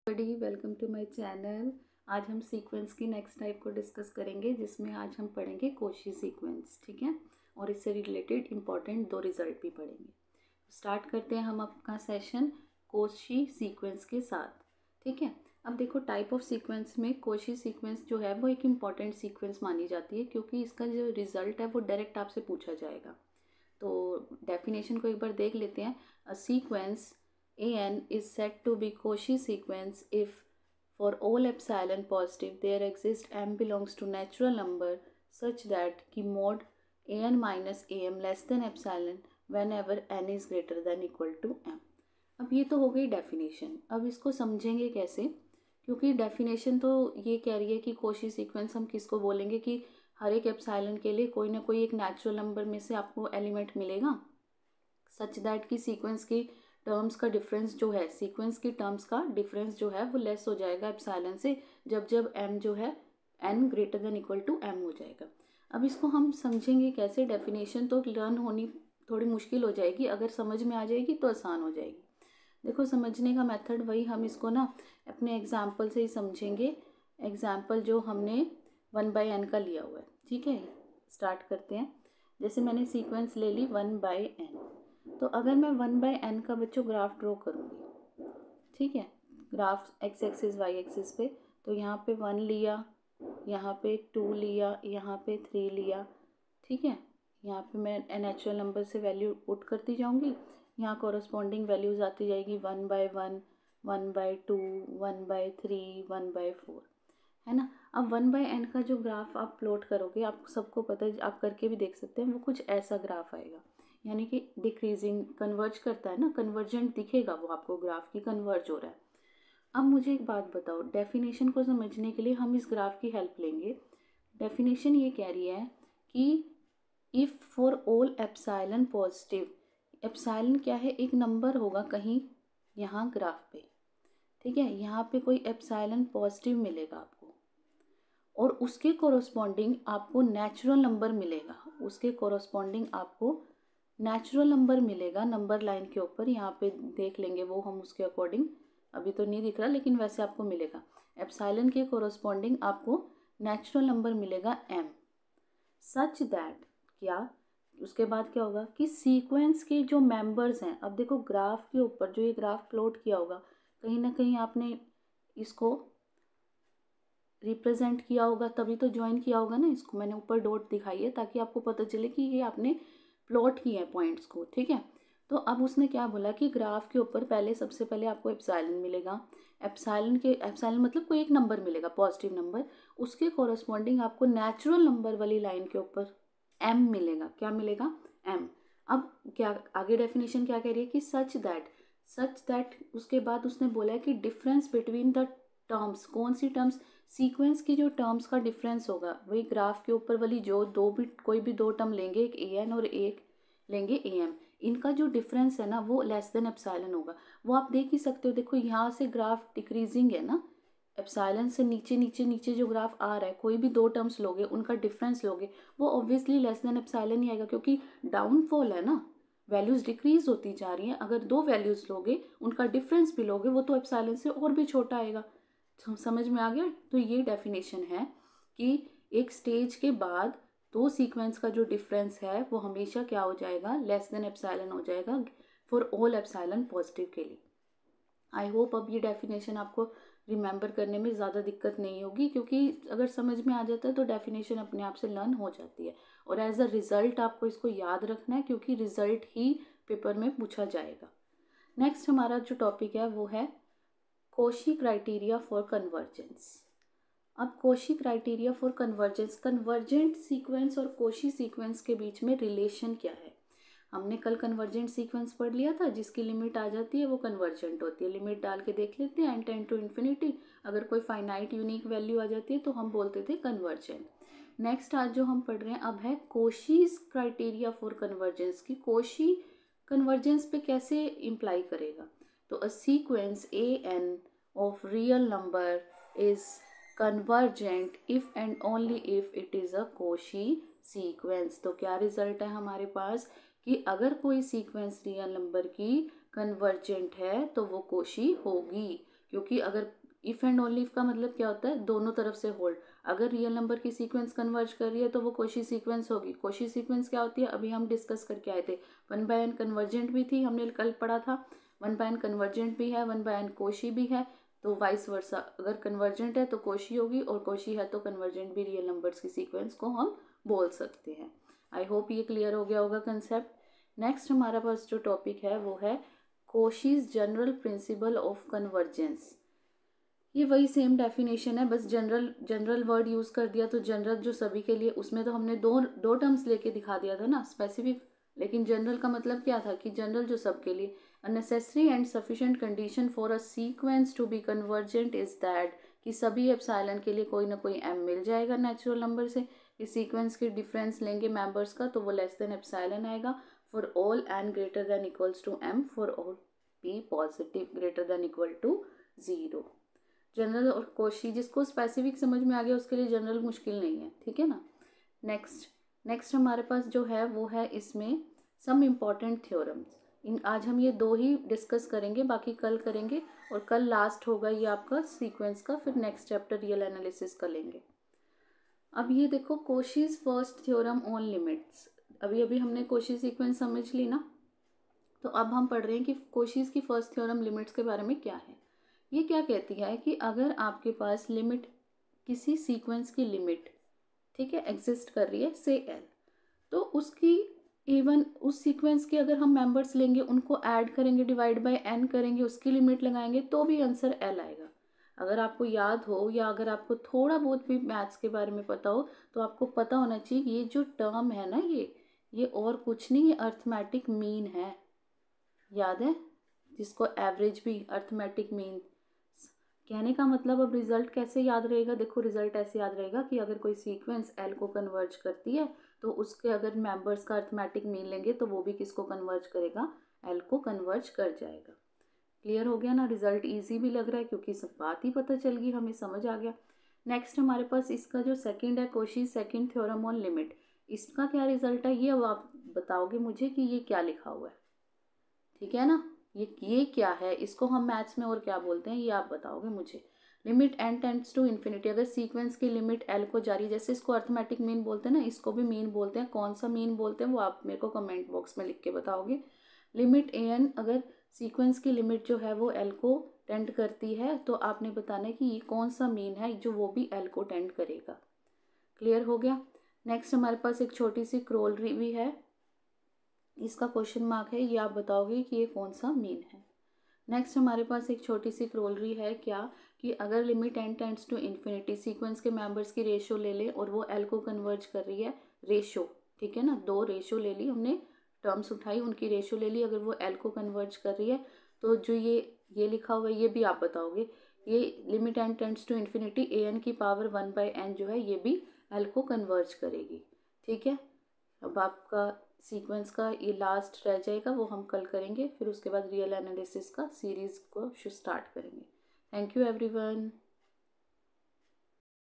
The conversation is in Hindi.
बड़ी वेलकम टू माय चैनल। आज हम सीक्वेंस की नेक्स्ट टाइप को डिस्कस करेंगे, जिसमें आज हम पढ़ेंगे कोशी सीक्वेंस। ठीक है, और इससे रिलेटेड इंपॉर्टेंट 2 रिजल्ट भी पढ़ेंगे। स्टार्ट करते हैं हम अपना सेशन कोशी सीक्वेंस के साथ। ठीक है, अब देखो टाइप ऑफ सीक्वेंस में कोशी सीक्वेंस जो है वो एक इम्पॉर्टेंट सीक्वेंस मानी जाती है, क्योंकि इसका जो रिजल्ट है वो डायरेक्ट आपसे पूछा जाएगा। तो डेफिनेशन को एक बार देख लेते हैं। A sequence an is said to be Cauchy sequence if for all epsilon positive there exists m belongs to natural number such that कि mod an minus am less than epsilon whenever n is greater than equal to m। अब ये तो हो गई डेफिनेशन। अब इसको समझेंगे कैसे, क्योंकि डेफिनेशन तो ये कह रही है कि कोशी सीक्वेंस हम किसको बोलेंगे कि हर एक एप्सिलॉन के लिए कोई ना कोई एक नेचुरल नंबर में से आपको एलिमेंट मिलेगा, सच दैट की सीक्वेंस की टर्म्स का डिफरेंस जो है, सीक्वेंस की टर्म्स का डिफरेंस जो है वो लेस हो जाएगा एप्सिलॉन से, जब जब m जो है n greater than equal to m हो जाएगा। अब इसको हम समझेंगे कैसे। डेफिनेशन तो लर्न होनी थोड़ी मुश्किल हो जाएगी, अगर समझ में आ जाएगी तो आसान हो जाएगी। देखो समझने का मेथड वही, हम इसको ना अपने एग्जाम्पल से ही समझेंगे। एग्जाम्पल जो हमने 1/n का लिया हुआ है। ठीक है, स्टार्ट करते हैं। जैसे मैंने सीक्वेंस ले ली 1/n, तो अगर मैं 1/n का बच्चों ग्राफ ड्रॉ करूँगी, ठीक है, graph x axis y axis पे, तो यहाँ पे 1 लिया, यहाँ पे 2 लिया, यहाँ पे 3 लिया। ठीक है, यहाँ पे मैं नेचुरल नंबर से वैल्यू पुट करती जाऊँगी, यहाँ कॉरस्पॉन्डिंग वैल्यूज आती जाएगी 1/1, 1/2, 1/3, 1/4, है ना। अब 1/n का जो ग्राफ आप प्लॉट करोगे, आप सबको पता है, आप करके भी देख सकते हैं, वो कुछ ऐसा ग्राफ आएगा, यानी कि डिक्रीजिंग कन्वर्ज करता है ना, कन्वर्जेंट दिखेगा वो आपको, ग्राफ की कन्वर्ज हो रहा है। अब मुझे एक बात बताओ, डेफिनेशन को समझने के लिए हम इस ग्राफ की हेल्प लेंगे। डेफिनेशन ये कह रही है कि if for all epsilon positive, epsilon क्या है, एक नंबर होगा कहीं यहाँ ग्राफ पे। ठीक है, यहाँ पे कोई एप्सिलॉन पॉजिटिव मिलेगा आपको, और उसके कोरोस्पॉन्डिंग आपको नेचुरल नंबर मिलेगा, उसके कोरोस्पॉन्डिंग आपको नेचुरल नंबर मिलेगा नंबर लाइन के ऊपर। यहाँ पे देख लेंगे वो हम उसके अकॉर्डिंग, अभी तो नहीं दिख रहा लेकिन वैसे आपको मिलेगा। एप्सिलॉन के कोरोस्पॉन्डिंग आपको नेचुरल नंबर मिलेगा m, सच दैट क्या, उसके बाद क्या होगा कि सीक्वेंस के जो मेंबर्स हैं, अब देखो ग्राफ के ऊपर जो ये ग्राफ प्लॉट किया होगा, कहीं ना कहीं आपने इसको रिप्रेजेंट किया होगा, तभी तो ज्वाइन किया होगा ना इसको। मैंने ऊपर डॉट दिखाई है ताकि आपको पता चले कि ये आपने प्लॉट किया है पॉइंट्स को। ठीक है, तो अब उसने क्या बोला कि ग्राफ के ऊपर पहले सबसे पहले आपको एप्सिलॉन मिलेगा, एप्सिलॉन मतलब कोई एक नंबर मिलेगा, पॉजिटिव नंबर, उसके कॉरस्पॉन्डिंग आपको नेचुरल नंबर वाली लाइन के ऊपर m मिलेगा। क्या मिलेगा? m। अब क्या आगे डेफिनेशन क्या कह रही है कि सच दैट उसके बाद उसने बोला है कि डिफरेंस बिटवीन द टर्म्स, कौन सी टर्म्स, सीक्वेंस की जो टर्म्स का डिफरेंस होगा, वही ग्राफ के ऊपर वाली जो कोई भी दो टर्म लेंगे, एक an और एक लेंगे am, इनका जो डिफरेंस है ना वो लेस देन एप्सिलॉन होगा। वो आप देख ही सकते हो, देखो यहाँ से ग्राफ डिक्रीजिंग है ना, एप्सिलॉन से नीचे नीचे नीचे जो ग्राफ आ रहा है, कोई भी दो टर्म्स लोगे उनका डिफरेंस लोगे, वो ऑब्वियसली लेस देन एप्सिलॉन ही आएगा, क्योंकि डाउनफॉल है ना, वैल्यूज डिक्रीज होती जा रही हैं। अगर दो वैल्यूज लोगे उनका डिफरेंस भी लोगे, वो तो एप्सिलॉन से और भी छोटा आएगा। समझ में आ गया? तो ये डेफिनेशन है कि एक स्टेज के बाद दो सीक्वेंस का जो डिफरेंस है वो हमेशा क्या हो जाएगा, लेस देन एप्सिलॉन हो जाएगा फॉर ऑल एप्सिलॉन पॉजिटिव के लिए। आई होप अब ये डेफिनेशन आपको रिमेंबर करने में ज़्यादा दिक्कत नहीं होगी, क्योंकि अगर समझ में आ जाता है तो डेफिनेशन अपने आप से लर्न हो जाती है, और एज अ रिज़ल्ट आपको इसको याद रखना है, क्योंकि रिज़ल्ट ही पेपर में पूछा जाएगा। नेक्स्ट हमारा जो टॉपिक है वो है कोशी क्राइटेरिया फॉर कन्वर्जेंस। अब Cauchy criteria for convergence, convergent sequence और कोशी सीक्वेंस के बीच में रिलेशन क्या है। हमने कल कन्वर्जेंट सीक्वेंस पढ़ लिया था, जिसकी लिमिट आ जाती है वो कन्वर्जेंट होती है। लिमिट डाल के देख लेते हैं, n टेंड टू इन्फिनिटी, अगर कोई फाइनाइट यूनिक वैल्यू आ जाती है तो हम बोलते थे कन्वर्जेंट। नेक्स्ट आज जो हम पढ़ रहे हैं अब है कोशीज क्राइटेरिया फॉर कन्वर्जेंस, की कोशी कन्वर्जेंस पे कैसे इम्प्लाई करेगा। तो a sequence an of real number is convergent if and only if it is a Cauchy sequence। तो क्या रिजल्ट है हमारे पास कि अगर कोई सीक्वेंस रियल नंबर की कन्वर्जेंट है तो वो कोशी होगी, क्योंकि अगर इफ़ एंड ओनली इफ का मतलब क्या होता है, दोनों तरफ से होल्ड। अगर रियल नंबर की सीक्वेंस कन्वर्ज कर रही है तो वो कोशी सीक्वेंस होगी। कोशी सीक्वेंस क्या होती है, अभी हम डिस्कस करके आए थे। 1/n कन्वर्जेंट भी थी, हमने कल पढ़ा था। 1/n कन्वर्जेंट भी है, 1/n कोशी भी है, तो वाइस वर्सा। अगर कन्वर्जेंट है तो कोशी होगी, और कोशी है तो कन्वर्जेंट भी रियल नंबर्स की सीक्वेंस को हम बोल सकते हैं। आई होप ये क्लियर हो गया होगा कंसेप्ट। नेक्स्ट हमारा पास जो टॉपिक है वो है कोशीज जनरल प्रिंसिपल ऑफ कन्वर्जेंस। ये वही सेम डेफिनेशन है, बस जनरल वर्ड यूज़ कर दिया। तो जनरल जो सभी के लिए, उसमें तो हमने दो टर्म्स लेके दिखा दिया था ना, स्पेसिफिक। लेकिन जनरल का मतलब क्या था कि जनरल जो सबके लिए। A necessary and sufficient condition for a sequence to be convergent is that, कि सभी एप्सिलॉन के लिए कोई ना कोई एम मिल जाएगा नेचुरल नंबर से। इस सीक्वेंस की डिफरेंस लेंगे मेंबर्स का तो वो लेस देन एप्सिलॉन आएगा। For all n greater than equals to m, for all p positive greater than equal to 0। General और कोशी, जिसको स्पेसिफिक समझ में आ गया उसके लिए जनरल मुश्किल नहीं है, ठीक है ना। नेक्स्ट हमारे पास जो है वो है इसमें सम इम्पॉर्टेंट थ्योरम्स। आज हम ये दो ही डिस्कस करेंगे, बाकी कल करेंगे। और कल लास्ट होगा ये आपका सीक्वेंस का, फिर नेक्स्ट चैप्टर रियल एनालिसिस कर लेंगे। अब ये देखो, कोशीज फर्स्ट थ्योरम ऑन लिमिट्स। अभी अभी हमने कोशी सीक्वेंस समझ ली ना, तो अब हम पढ़ रहे हैं कि कोशीज की फर्स्ट थ्योरम लिमिट्स के बारे में क्या है। ये क्या कहती है कि अगर आपके पास लिमिट, किसी सीक्वेंस की लिमिट, ठीक है, एग्जिस्ट कर रही है से एल, तो उसकी इवन उस सीक्वेंस के अगर हम मेंबर्स लेंगे, उनको ऐड करेंगे, डिवाइड बाय एन करेंगे, उसकी लिमिट लगाएंगे तो भी आंसर एल आएगा। अगर आपको याद हो या अगर आपको थोड़ा बहुत भी मैथ्स के बारे में पता हो, तो आपको पता होना चाहिए कि ये जो टर्म है ना, ये और कुछ नहीं, ये अर्थमेटिक मीन है। याद है, जिसको एवरेज भी अर्थमेटिक मीन कहने का मतलब। अब रिजल्ट कैसे याद रहेगा, देखो रिजल्ट ऐसे याद रहेगा कि अगर कोई सीक्वेंस एल को कन्वर्ज करती है तो उसके अगर मेंबर्स का अर्थमेटिक मीन लेंगे तो वो भी किसको कन्वर्ज करेगा, एल को कन्वर्ज कर जाएगा। क्लियर हो गया ना, रिजल्ट इजी भी लग रहा है क्योंकि सब बात ही पता चल गई, हमें समझ आ गया। नेक्स्ट हमारे पास इसका जो सेकंड है, Cauchy second theorem on limit. इसका क्या रिजल्ट है ये अब आप बताओगे मुझे कि ये क्या लिखा हुआ है, ठीक है ना। ये क्या है, इसको हम मैथ्स में और क्या बोलते हैं ये आप बताओगे मुझे। Limit n tends to infinity, अगर सीक्वेंस की लिमिट एल को जारी, जैसे इसको अर्थमेटिक मीन बोलते हैं ना, इसको भी मीन बोलते हैं। कौन सा मीन बोलते हैं वो आप मेरे को कमेंट बॉक्स में लिख के बताओगे। लिमिट ए एन, अगर सीक्वेंस की लिमिट जो है वो एल को टेंड करती है तो आपने बताना है कि ये कौन सा मीन है जो वो भी एल को टेंड करेगा। क्लियर हो गया। नेक्स्ट हमारे पास एक छोटी सी क्रोलरी भी है, इसका क्वेश्चन मार्क है, ये आप बताओगे कि ये कौन सा मीन है। नेक्स्ट हमारे पास एक छोटी सी क्रोलरी है, क्या कि अगर limit n tends to infinity, sequence के मेंबर्स की रेशो ले ले और वो एल को कन्वर्ज कर रही है, रेशो, ठीक है ना, दो रेशो ले ली हमने, टर्म्स उठाई, उनकी रेशो ले ली, अगर वो एल को कन्वर्ज कर रही है तो जो ये लिखा हुआ है ये भी आप बताओगे। ये limit n tends to infinity, a n की पावर 1/n जो है ये भी एल को कन्वर्ज करेगी, ठीक है। अब आपका सीक्वेंस का ये लास्ट रह जाएगा, वो हम कल करेंगे, फिर उसके बाद रियल एनालिसिस का सीरीज़ को स्टार्ट करेंगे। Thank you everyone.